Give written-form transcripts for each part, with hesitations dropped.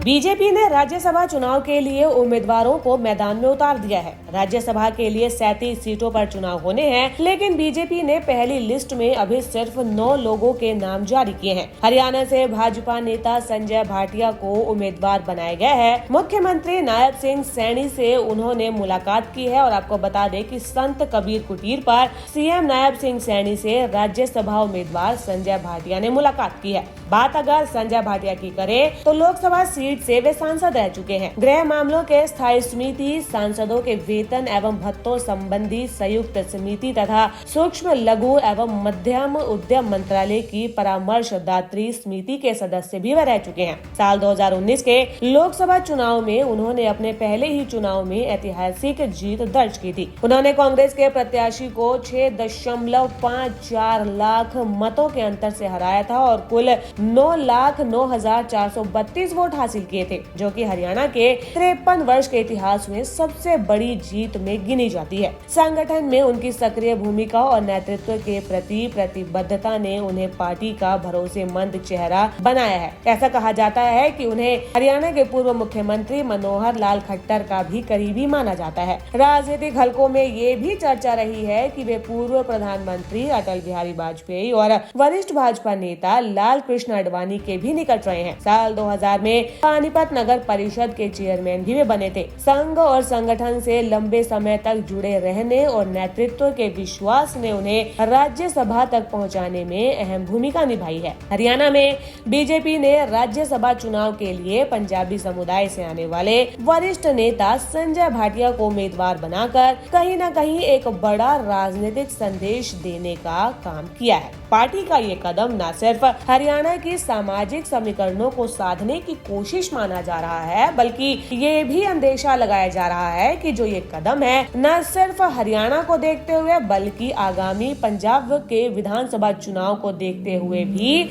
BJP ने राज्यसभा चुनाव के लिए उम्मीदवारों को मैदान में उतार दिया है। राज्यसभा के लिए 37 सीटों पर चुनाव होने हैं, लेकिन बीजेपी ने पहली लिस्ट में अभी सिर्फ 9 लोगों के नाम जारी किए हैं। हरियाणा से भाजपा नेता संजय भाटिया को उम्मीदवार बनाया गया है। मुख्यमंत्री नायब सिंह सैनी से उन्होंने मुलाकात की है और आपको बता दें कि संत कबीर कुटीर पर सीएम नायब सिंह सैनी से राज्यसभा उम्मीदवार संजय भाटिया ने मुलाकात की है। बात अगर संजय भाटिया की करें तो लोकसभा सीट से वे सांसद रह चुके हैं। गृह मामलों के स्थायी समिति, सांसदों के वेतन एवं भत्तों संबंधी संयुक्त समिति तथा सूक्ष्म लघु एवं मध्यम उद्यम मंत्रालय की परामर्शदात्री समिति के सदस्य भी वे रह चुके हैं। साल 2019 के लोकसभा चुनाव में उन्होंने अपने पहले ही चुनाव में ऐतिहासिक जीत दर्ज की थी। उन्होंने कांग्रेस के प्रत्याशी को 6.54 लाख मतों के अंतर से हराया था और कुल 9,09,432 वोट हासिल किए थे, जो कि हरियाणा के 53 वर्ष के इतिहास में सबसे बड़ी जीत में गिनी जाती है। संगठन में उनकी सक्रिय भूमिका और नेतृत्व के प्रति प्रतिबद्धता ने उन्हें पार्टी का भरोसेमंद चेहरा बनाया है। ऐसा कहा जाता है कि उन्हें हरियाणा के पूर्व मुख्यमंत्री मनोहर लाल खट्टर का भी करीबी माना जाता है। राजनीतिक हलकों में ये भी चर्चा रही है कि वे पूर्व प्रधानमंत्री अटल बिहारी वाजपेयी और वरिष्ठ भाजपा नेता लाल कृष्ण आडवाणी के भी निकट रहे हैं। साल 2000 में पानीपत नगर परिषद के चेयरमैन भी वे बने थे। संघ और संगठन से लंबे समय तक जुड़े रहने और नेतृत्व के विश्वास ने उन्हें राज्यसभा तक पहुंचाने में अहम भूमिका निभाई है। हरियाणा में बीजेपी ने राज्यसभा चुनाव के लिए पंजाबी समुदाय से आने वाले वरिष्ठ नेता संजय भाटिया को उम्मीदवार बनाकर कहीं न कहीं एक बड़ा राजनीतिक संदेश देने का काम किया है। पार्टी का ये कदम न सिर्फ हरियाणा की सामाजिक समीकरणों को साधने की कोशिश माना जा रहा है, बल्कि ये भी अंदेशा लगाया जा रहा है कि जो ये कदम है न सिर्फ हरियाणा को देखते हुए बल्कि आगामी पंजाब के विधानसभा चुनाव को देखते हुए भी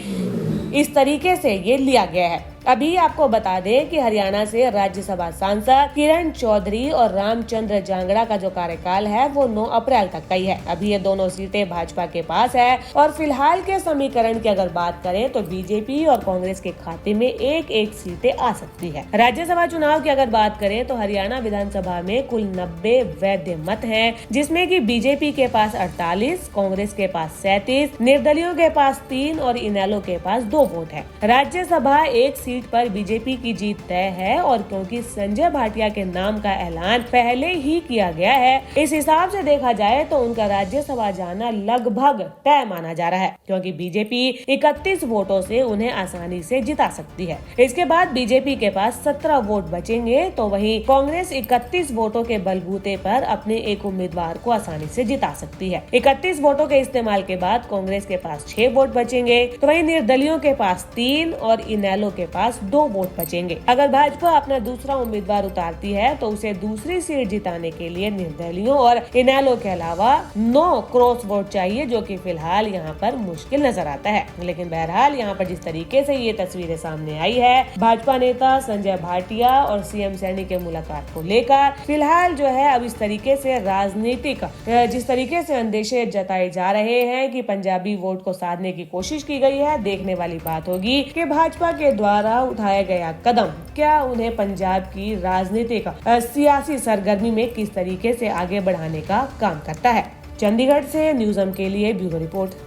इस तरीके से ये लिया गया है। अभी आपको बता दें कि हरियाणा से राज्यसभा सांसद किरण चौधरी और रामचंद्र जांगड़ा का जो कार्यकाल है वो 9 अप्रैल तक का ही है। अभी ये दोनों सीटें भाजपा के पास है और फिलहाल के समीकरण की अगर बात करें तो बीजेपी और कांग्रेस के खाते में एक सीटें आ सकती है। राज्यसभा चुनाव की अगर बात करें तो हरियाणा विधानसभा में कुल 90 वैध मत है, जिसमें की बीजेपी के पास 48, कांग्रेस के पास 37, निर्दलियों के पास 3 और इनेलो के पास 2 वोट है। राज्यसभा एक सीट पर बीजेपी की जीत तय है और क्योंकि संजय भाटिया के नाम का ऐलान पहले ही किया गया है, इस हिसाब से देखा जाए तो उनका राज्यसभा जाना लगभग तय माना जा रहा है, क्योंकि बीजेपी 31 वोटों से उन्हें आसानी से जिता सकती है। इसके बाद बीजेपी के पास 17 वोट बचेंगे, तो वहीं कांग्रेस 31 वोटों के बलबूते पर अपने एक उम्मीदवार को आसानी से जिता सकती है। 31 वोटों के इस्तेमाल के बाद कांग्रेस के पास 6 वोट बचेंगे, तो वहीं निर्दलियों के पास 3 और इनेलो के पास 2 वोट बचेंगे। अगर भाजपा अपना दूसरा उम्मीदवार उतारती है तो उसे दूसरी सीट जिताने के लिए निर्दलियों और इनेलो के अलावा 9 क्रॉस वोट चाहिए, जो कि फिलहाल यहाँ पर मुश्किल नजर आता है। लेकिन बहरहाल यहाँ पर जिस तरीके से ये तस्वीरें सामने आई है भाजपा नेता संजय भाटिया और सीएम सैनी के मुलाकात को लेकर, फिलहाल जो है अब इस तरीके से राजनीतिक जिस तरीके से अंदेशे जताए जा रहे हैं कि पंजाबी वोट को साधने की कोशिश की गई है, देखने वाली बात होगी कि भाजपा के द्वारा उठाया गया कदम क्या उन्हें पंजाब की राजनीतिक सियासी सरगर्मी में किस तरीके से आगे बढ़ाने का काम करता है। चंडीगढ़ से न्यूज़म के लिए ब्यूरो रिपोर्ट।